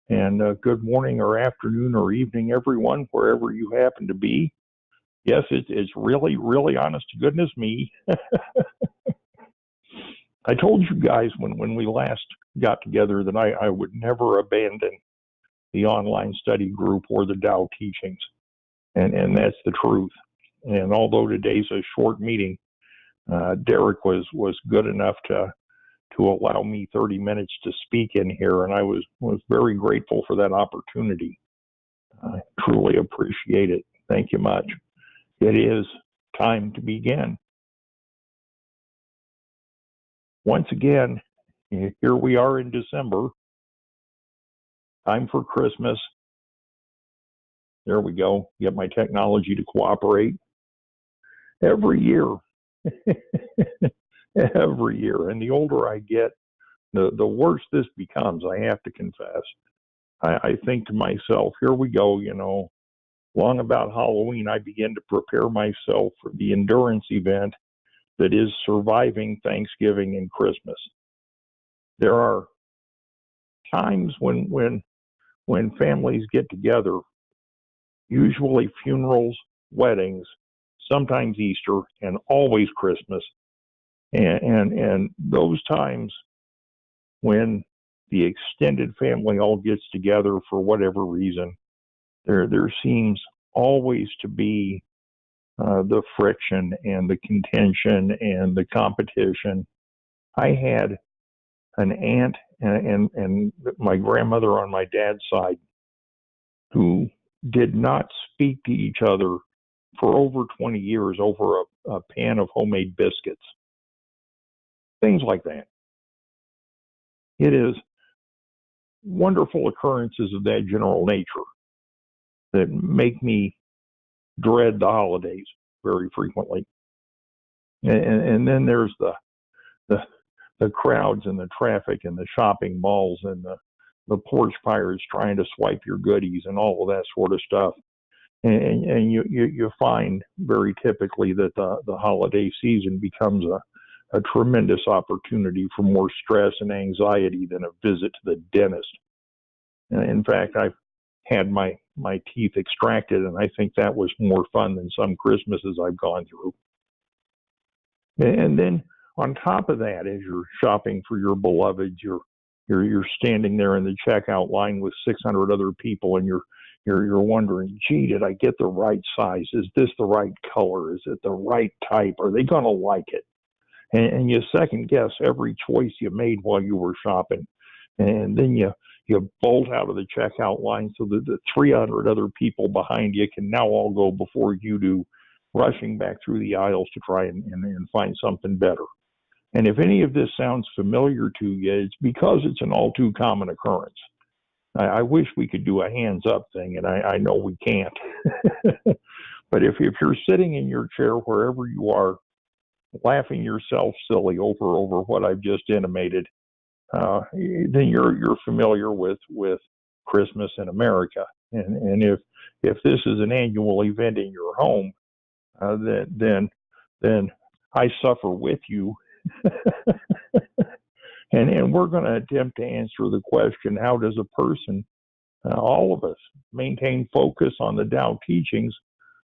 And good morning or afternoon or evening, everyone, wherever you happen to be. Yes, it's really, really honest to goodness me. I told you guys when we last got together that I would never abandon the online study group or the Tao teachings. And that's the truth. And although today's a short meeting, Derek was good enough to allow me 30 minutes to speak in here, and I was very grateful for that opportunity. I truly appreciate it. Thank you much. It is time to begin. Once again, here we are in December. Time for Christmas. There we go. Get my technology to cooperate. Every year. Every year. And the older I get, the worse this becomes, I have to confess. I think to myself, here we go, long about Halloween, I begin to prepare myself for the endurance event that is surviving Thanksgiving and Christmas. There are times when families get together, usually funerals, weddings, sometimes Easter, and always Christmas. And those times when the extended family all gets together for whatever reason, there seems always to be the friction and the contention and the competition. I had an aunt and my grandmother on my dad's side who did not speak to each other for over 20 years over a pan of homemade biscuits. Things like that. It is wonderful occurrences of that general nature that make me dread the holidays very frequently. And then there's the crowds and the traffic and the shopping malls and the porch pirates trying to swipe your goodies and all of that sort of stuff. And you find very typically that the holiday season becomes a tremendous opportunity for more stress and anxiety than a visit to the dentist. In fact, I've had my teeth extracted, and I think that was more fun than some Christmases I've gone through. And then on top of that, as you're shopping for your beloveds, you're standing there in the checkout line with 600 other people, and you're wondering, gee, did I get the right size? Is this the right color? Is it the right type? Are they going to like it? And you second guess every choice you made while you were shopping. And then you bolt out of the checkout line so that the 300 other people behind you can now all go before you do, rushing back through the aisles to try and find something better. And if any of this sounds familiar to you, it's because it's an all too common occurrence. I wish we could do a hands up thing, and I know we can't. But if you're sitting in your chair wherever you are, laughing yourself silly over what I've just intimated, then you're familiar with Christmas in America. And if this is an annual event in your home, then I suffer with you. And we're going to attempt to answer the question, how does a person, all of us, maintain focus on the Tao teachings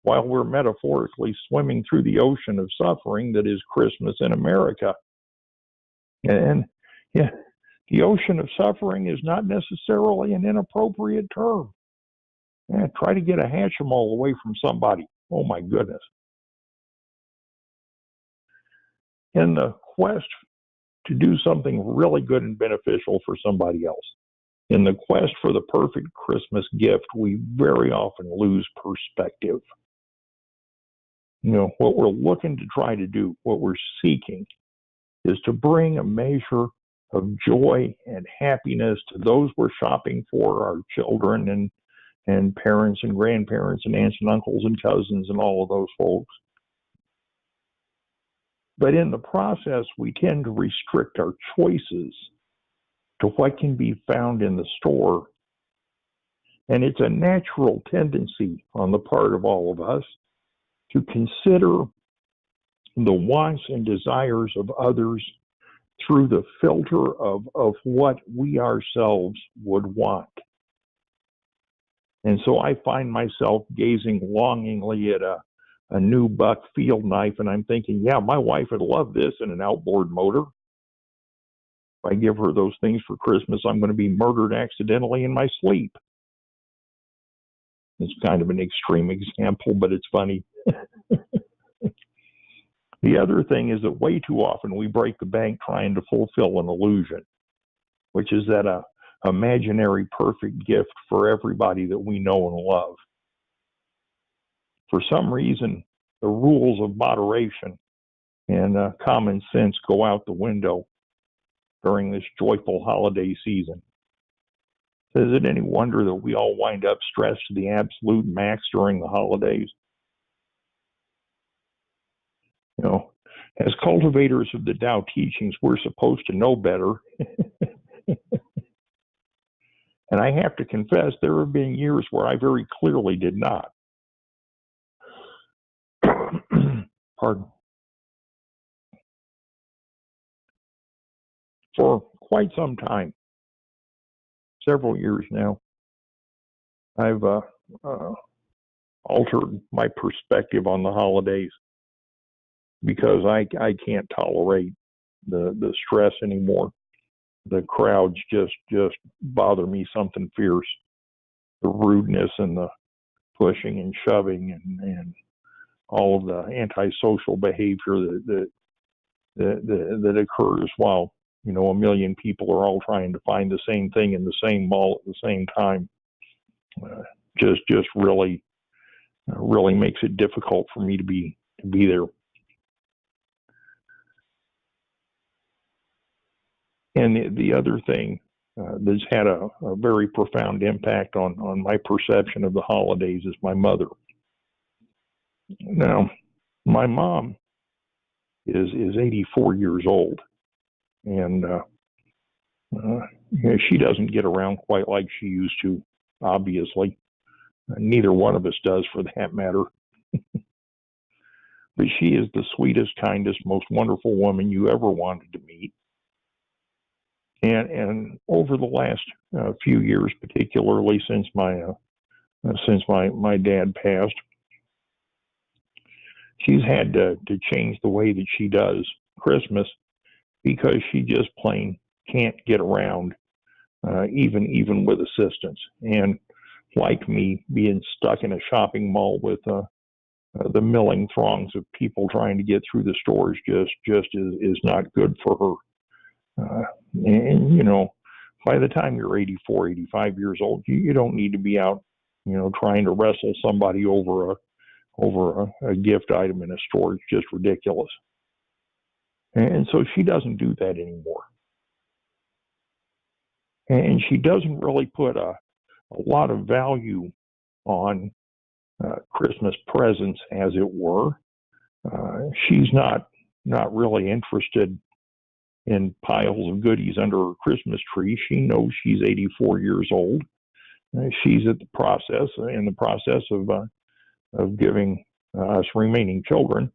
while we're metaphorically swimming through the ocean of suffering that is Christmas in America? And yeah, the ocean of suffering is not necessarily an inappropriate term. Try to get a Hatchimal away from somebody. Oh my goodness. In the quest to do something really good and beneficial for somebody else, in the quest for the perfect Christmas gift, we very often lose perspective. What we're looking to try to do, what we're seeking, is to bring a measure of joy and happiness to those we're shopping for, our children and parents and grandparents and aunts and uncles and cousins and all of those folks. But in the process, we tend to restrict our choices to what can be found in the store. And it's a natural tendency on the part of all of us to consider the wants and desires of others through the filter of what we ourselves would want. And so I find myself gazing longingly at a new buck field knife, and I'm thinking, yeah, my wife would love this in an outboard motor. If I give her those things for Christmas, I'm going to be murdered accidentally in my sleep. It's kind of an extreme example, but it's funny. The other thing is that way too often we break the bank trying to fulfill an illusion, which is that imaginary perfect gift for everybody that we know and love. For some reason, the rules of moderation and common sense go out the window during this joyful holiday season. So is it any wonder that we all wind up stressed to the absolute max during the holidays? You know, as cultivators of the Tao teachings, we're supposed to know better. And I have to confess, there have been years where I very clearly did not. Pardon. For quite some time, several years now, I've altered my perspective on the holidays because I can't tolerate the stress anymore. The crowds just bother me something fierce. The rudeness and the pushing and shoving and all of the antisocial behavior that occurs while, you know, a million people are all trying to find the same thing in the same mall at the same time. Just really makes it difficult for me to be there. And the other thing that's had a very profound impact on my perception of the holidays is my mother. Now, my mom is 84 years old, and you know, she doesn't get around quite like she used to, obviously. Neither one of us does, for that matter. But she is the sweetest, kindest, most wonderful woman you ever wanted to meet. And over the last few years, particularly since my dad passed, she's had to change the way that she does Christmas because she just plain can't get around, even with assistance. And like me, being stuck in a shopping mall with the milling throngs of people trying to get through the stores just is not good for her. And, you know, by the time you're 84, 85 years old, you don't need to be out, you know, trying to wrestle somebody over a gift item in a store. It's just ridiculous. And so she doesn't do that anymore. And she doesn't really put a lot of value on Christmas presents, as it were. She's not really interested in piles of goodies under her Christmas tree. She knows she's 84 years old. She's in the process of giving us remaining children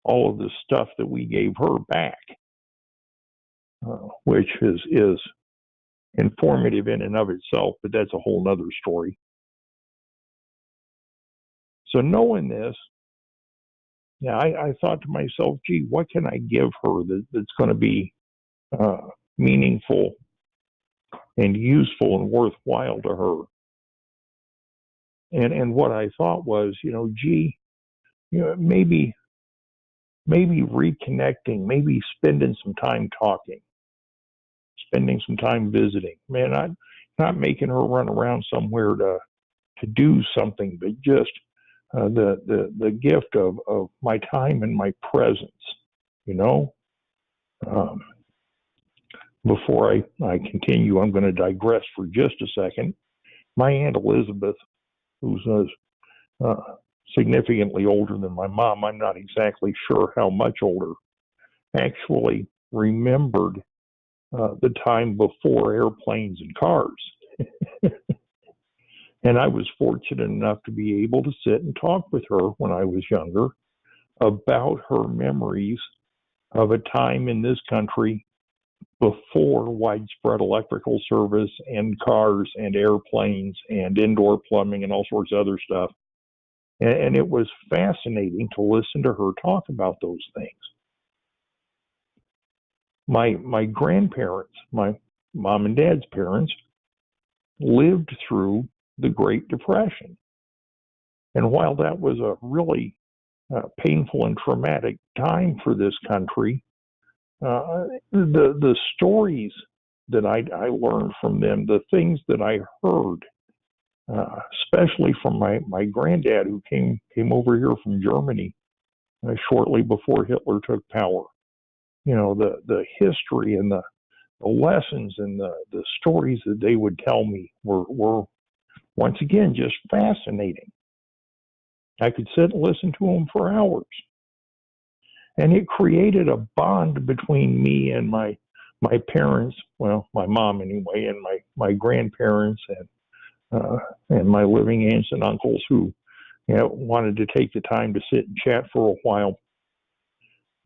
all of the stuff that we gave her back, which is informative in and of itself, but that's a whole nother story. So knowing this, yeah, I thought to myself, gee, what can I give her that's going to be meaningful and useful and worthwhile to her? And what I thought was, you know, gee, you know, maybe reconnecting, maybe spending some time talking, spending some time visiting. Man, not making her run around somewhere to do something, but just the gift of my time and my presence, you know. Before I continue, I'm going to digress for just a second. My Aunt Elizabeth, who's significantly older than my mom, I'm not exactly sure how much older, actually remembered the time before airplanes and cars. And I was fortunate enough to be able to sit and talk with her when I was younger about her memories of a time in this country before widespread electrical service and cars and airplanes and indoor plumbing and all sorts of other stuff. And it was fascinating to listen to her talk about those things. My grandparents, my mom and dad's parents, lived through the Great Depression. And while that was a really painful and traumatic time for this country, the stories that I learned from them, the things that I heard, especially from my granddad who came over here from Germany shortly before Hitler took power. You know, the history and the lessons and the stories that they would tell me were once again just fascinating. I could sit and listen to them for hours. And it created a bond between me and my parents, well, my mom anyway, and my grandparents and my living aunts and uncles who wanted to take the time to sit and chat for a while.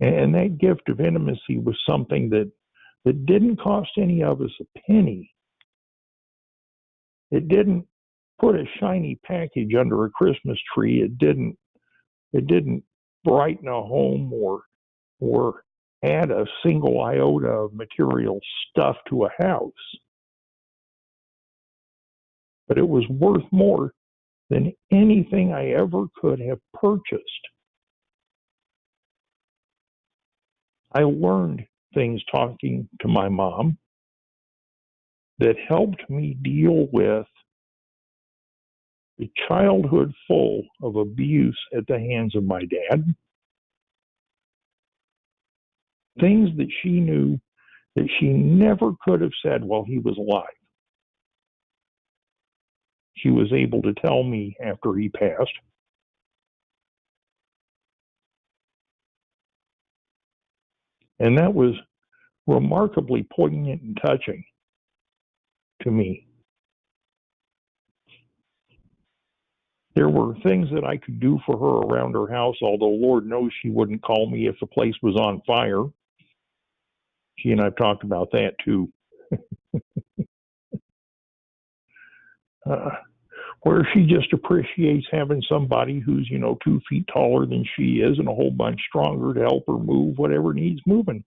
And that gift of intimacy was something that didn't cost any of us a penny. It didn't put a shiny package under a Christmas tree. It didn't brighten a home or add a single iota of material stuff to a house. But it was worth more than anything I ever could have purchased. I learned things talking to my mom that helped me deal with the childhood full of abuse at the hands of my dad. Things that she knew that she never could have said while he was alive. She was able to tell me after he passed. And that was remarkably poignant and touching to me. There were things that I could do for her around her house, although Lord knows she wouldn't call me if the place was on fire. She and I've talked about that too. Where she just appreciates having somebody who's, 2 feet taller than she is and a whole bunch stronger to help her move whatever needs moving.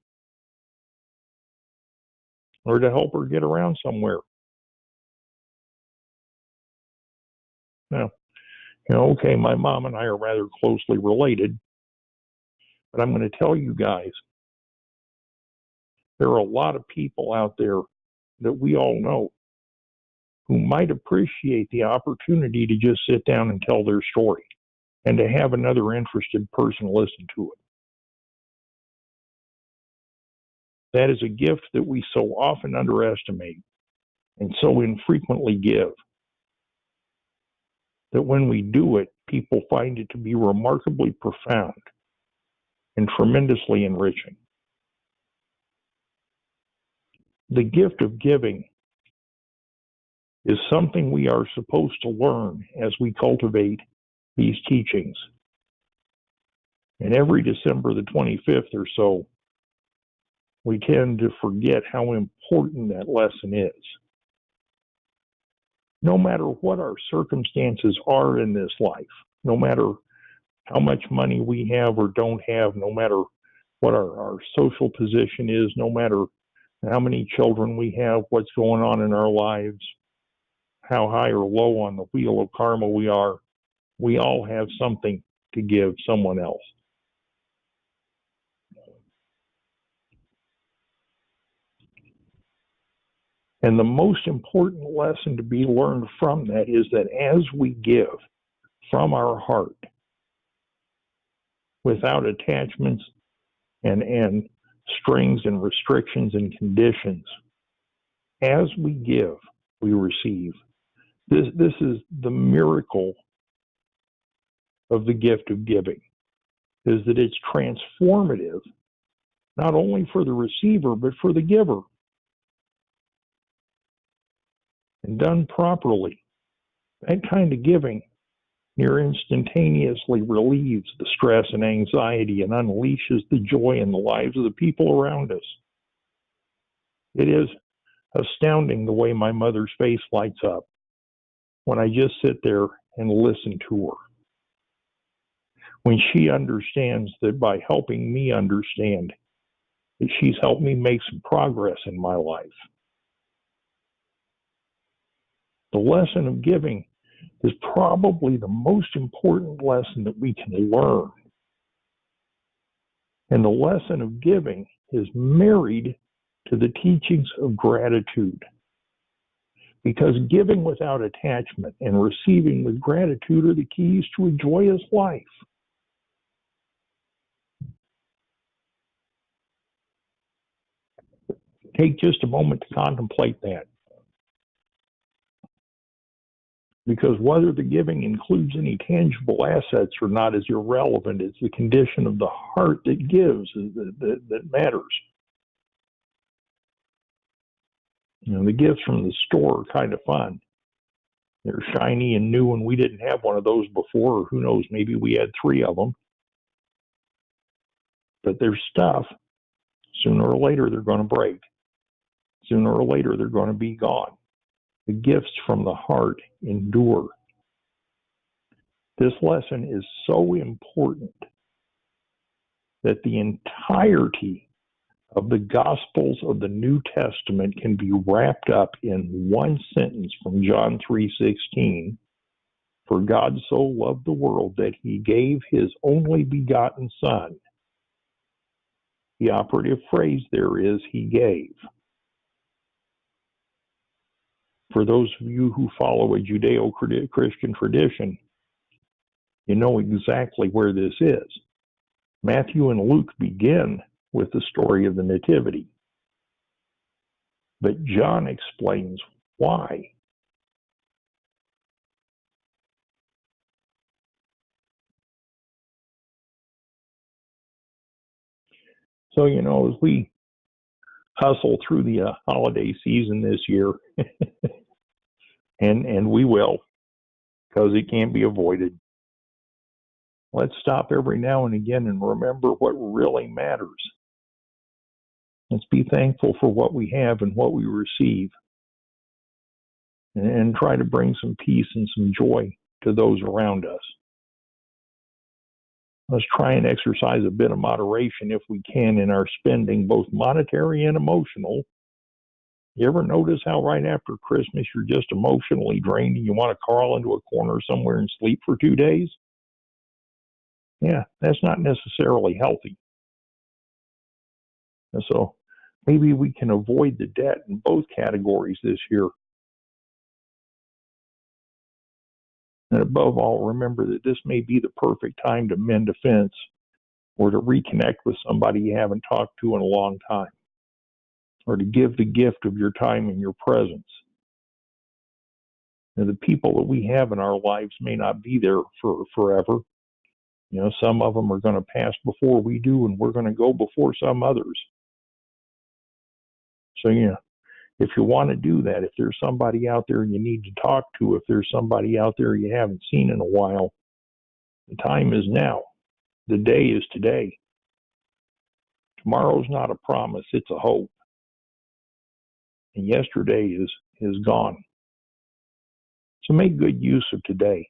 Or to help her get around somewhere. Now, okay, my mom and I are rather closely related, but I'm going to tell you guys, there are a lot of people out there that we all know who might appreciate the opportunity to just sit down and tell their story and to have another interested person listen to it. That is a gift that we so often underestimate and so infrequently give, that when we do it, people find it to be remarkably profound and tremendously enriching. The gift of giving is something we are supposed to learn as we cultivate these teachings. And every December the 25th or so, we tend to forget how important that lesson is. No matter what our circumstances are in this life, no matter how much money we have or don't have, no matter what our social position is, no matter how many children we have, what's going on in our lives, how high or low on the wheel of karma we are, we all have something to give someone else. And the most important lesson to be learned from that is that as we give from our heart, without attachments and strings and restrictions and conditions, as we give, we receive. This is the miracle of the gift of giving, is that it's transformative, not only for the receiver, but for the giver. And done properly, that kind of giving near instantaneously relieves the stress and anxiety and unleashes the joy in the lives of the people around us. It is astounding the way my mother's face lights up when I just sit there and listen to her. When she understands that by helping me understand that she's helped me make some progress in my life. The lesson of giving is probably the most important lesson that we can learn. And the lesson of giving is married to the teachings of gratitude. Because giving without attachment and receiving with gratitude are the keys to a joyous life. Take just a moment to contemplate that. Because whether the giving includes any tangible assets or not is irrelevant. It's the condition of the heart that gives that matters. You know, the gifts from the store are kind of fun. They're shiny and new, and we didn't have one of those before, or who knows, maybe we had 3 of them. But they're stuff. Sooner or later, they're going to break. Sooner or later, they're going to be gone. The gifts from the heart endure. This lesson is so important that the entirety of the Gospels of the New Testament can be wrapped up in one sentence from John 3:16. For God so loved the world that he gave his only begotten Son. The operative phrase there is, he gave. For those of you who follow a Judeo-Christian tradition, you know exactly where this is. Matthew and Luke begin with the story of the Nativity. But John explains why. So, you know, as we hustle through the holiday season this year, and we will, because it can't be avoided, let's stop every now and again and remember what really matters. Let's be thankful for what we have and what we receive, and try to bring some peace and some joy to those around us. Let's try and exercise a bit of moderation if we can in our spending, both monetary and emotional. You ever notice how right after Christmas you're just emotionally drained and you want to crawl into a corner somewhere and sleep for 2 days? Yeah, that's not necessarily healthy. And so maybe we can avoid the debt in both categories this year. And above all, remember that this may be the perfect time to mend a fence or to reconnect with somebody you haven't talked to in a long time, or to give the gift of your time and your presence. And the people that we have in our lives may not be there for forever. You know, some of them are going to pass before we do, and we're going to go before some others. So, yeah, if you want to do that, if there's somebody out there you need to talk to, if there's somebody out there you haven't seen in a while, the time is now. The day is today. Tomorrow's not a promise, it's a hope. And yesterday is gone. So make good use of today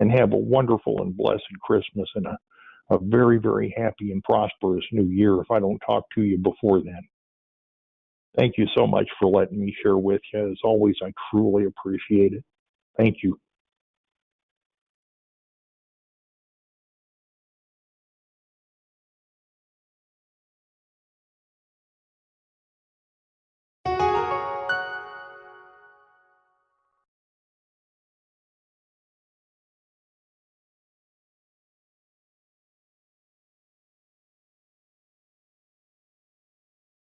and have a wonderful and blessed Christmas and a very, very happy and prosperous new year if I don't talk to you before then. Thank you so much for letting me share with you. As always, I truly appreciate it. Thank you.